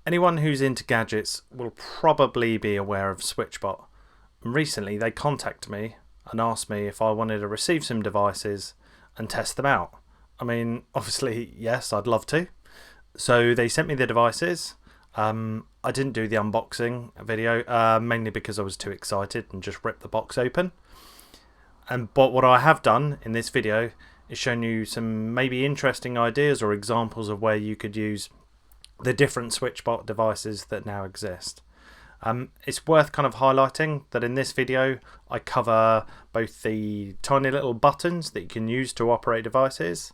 Anyone who's into gadgets will probably be aware of SwitchBot. And recently they contacted me and asked me if I wanted to receive some devices and test them out. I mean, obviously, yes, I'd love to. So they sent me the devices. I didn't do the unboxing video, mainly because I was too excited and just ripped the box open. But what I have done in this video is shown you some maybe interesting ideas or examples of where you could use the different SwitchBot devices that now exist. It's worth kind of highlighting that in this video I cover both the tiny little buttons that you can use to operate devices,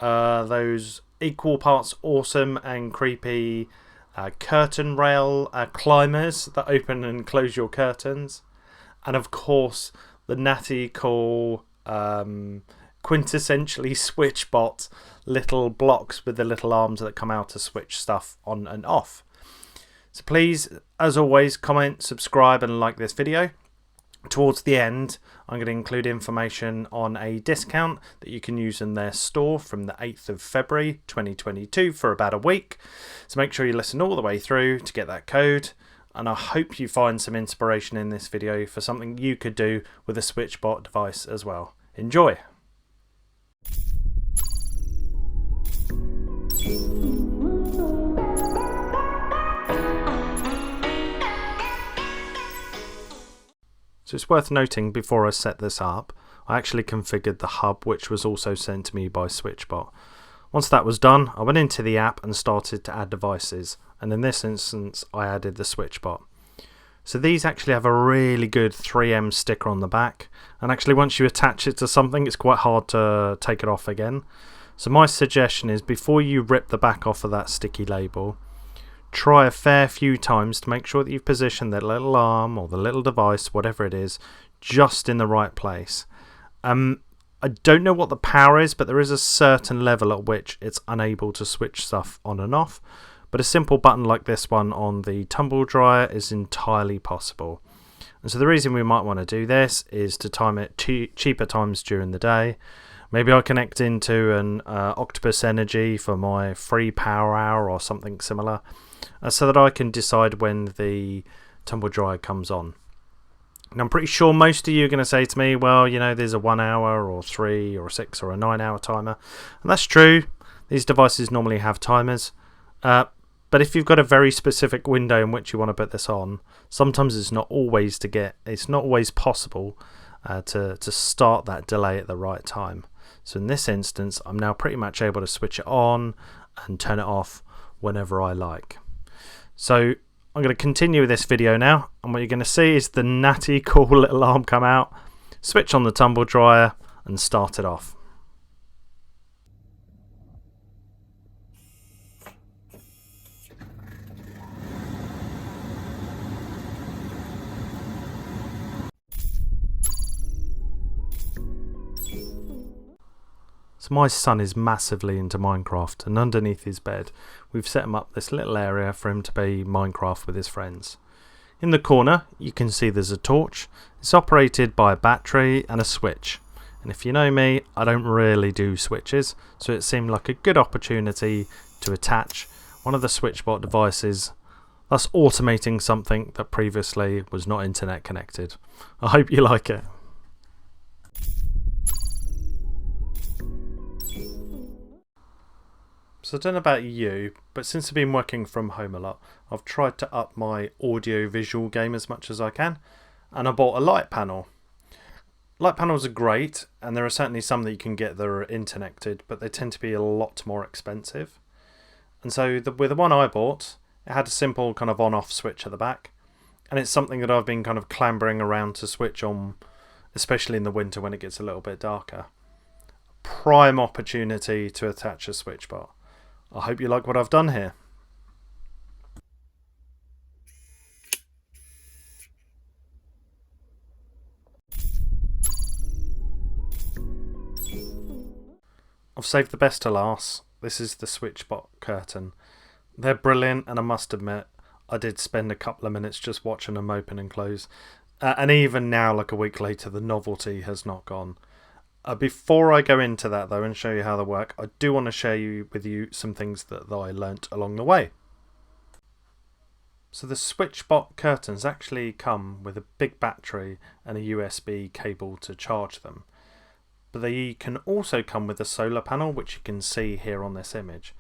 those equal parts awesome and creepy curtain rail climbers that open and close your curtains, and of course the natty cool quintessentially SwitchBot little blocks with the little arms that come out to switch stuff on and off. So please, as always, comment, subscribe and like this video. Towards the end, I'm going to include information on a discount that you can use in their store from the 8th of February 2022 for about a week. So make sure you listen all the way through to get that code. And I hope you find some inspiration in this video for something you could do with a SwitchBot device as well. Enjoy! So it's worth noting before I set this up, I actually configured the hub, which was also sent to me by SwitchBot. Once that was done, I went into the app and started to add devices, and in this instance I added the SwitchBot. So these actually have a really good 3M sticker on the back, and actually once you attach it to something it's quite hard to take it off again. So my suggestion is, before you rip the back off of that sticky label, try a fair few times to make sure that you've positioned that little arm or the little device, whatever it is, just in the right place. I don't know what the power is, but there is a certain level at which it's unable to switch stuff on and off. But a simple button like this one on the tumble dryer is entirely possible. And so the reason we might want to do this is to time it cheaper times during the day. Maybe I connect into an Octopus Energy for my free power hour or something similar, so that I can decide when the tumble dryer comes on. And I'm pretty sure most of you are going to say to me, well, you know, there's a 1 hour or 3 or 6 or a 9-hour timer. And that's true. These devices normally have timers. But if you've got a very specific window in which you want to put this on, sometimes it's not always possible to start that delay at the right time. So in this instance, I'm now pretty much able to switch it on and turn it off whenever I like. So I'm going to continue with this video now, and what you're going to see is the natty cool little arm come out, switch on the tumble dryer and start it off. So my son is massively into Minecraft, and underneath his bed we've set him up this little area for him to play Minecraft with his friends. In the corner you can see there's a torch. It's operated by a battery and a switch, and if you know me, I don't really do switches, so it seemed like a good opportunity to attach one of the SwitchBot devices, thus automating something that previously was not internet connected. I hope you like it. So I don't know about you, but since I've been working from home a lot, I've tried to up my audio-visual game as much as I can, and I bought a light panel. Light panels are great, and there are certainly some that you can get that are interconnected, but they tend to be a lot more expensive. And so with the one I bought, it had a simple kind of on-off switch at the back, and it's something that I've been kind of clambering around to switch on, especially in the winter when it gets a little bit darker. Prime opportunity to attach a SwitchBot. I hope you like what I've done here. I've saved the best to last. This is the SwitchBot curtain. They're brilliant, and I must admit, I did spend a couple of minutes just watching them open and close. And even now, like a week later, the novelty has not gone. Before I go into that though and show you how they work, I do want to share with you some things that I learnt along the way. So the SwitchBot curtains actually come with a big battery and a USB cable to charge them. But they can also come with a solar panel, which you can see here on this image.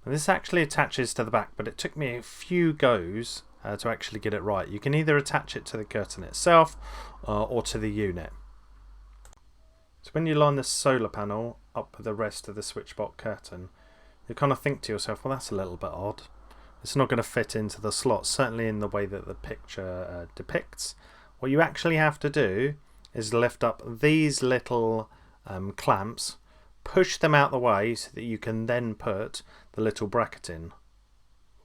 And this actually attaches to the back, but it took me a few goes to actually get it right. You can either attach it to the curtain itself or to the unit. So when you line the solar panel up with the rest of the SwitchBot curtain, you kind of think to yourself, well, that's a little bit odd. It's not going to fit into the slot, certainly in the way that the picture depicts. What you actually have to do is lift up these little clamps, push them out the way so that you can then put the little bracket in.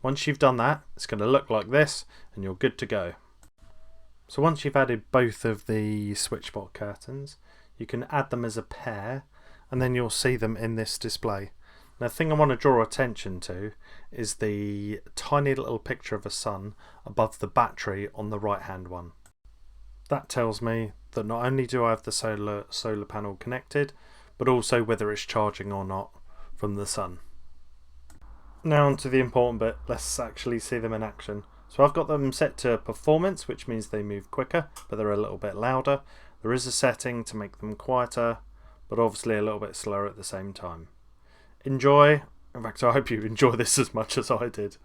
Once you've done that, it's going to look like this and you're good to go. So once you've added both of the SwitchBot curtains, you can add them as a pair and then you'll see them in this display. Now, the thing I want to draw attention to is the tiny little picture of a sun above the battery on the right hand one. That tells me that not only do I have the solar panel connected, but also whether it's charging or not from the sun. Now on to the important bit, let's actually see them in action. So I've got them set to performance, which means they move quicker, but they're a little bit louder. There is a setting to make them quieter, but obviously a little bit slower at the same time. Enjoy. In fact, I hope you enjoy this as much as I did.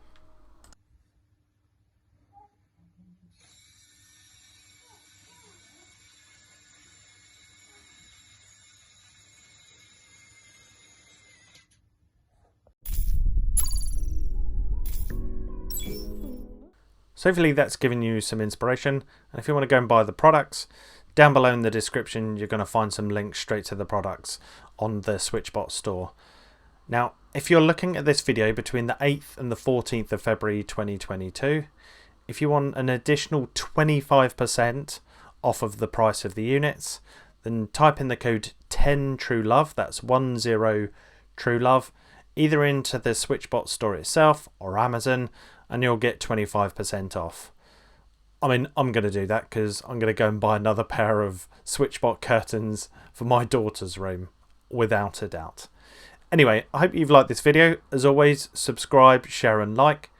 So hopefully that's given you some inspiration, and if you want to go and buy the products, down below in the description you're going to find some links straight to the products on the SwitchBot store. Now, if you're looking at this video between the 8th and the 14th of February 2022, if you want an additional 25% off of the price of the units, then type in the code 10TrueLove, that's 10TrueLove, either into the SwitchBot store itself or Amazon, and you'll get 25% off. I mean, I'm going to do that because I'm going to go and buy another pair of SwitchBot curtains for my daughter's room, without a doubt. Anyway, I hope you've liked this video. As always, subscribe, share and like,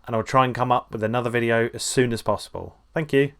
and I'll try and come up with another video as soon as possible. Thank you.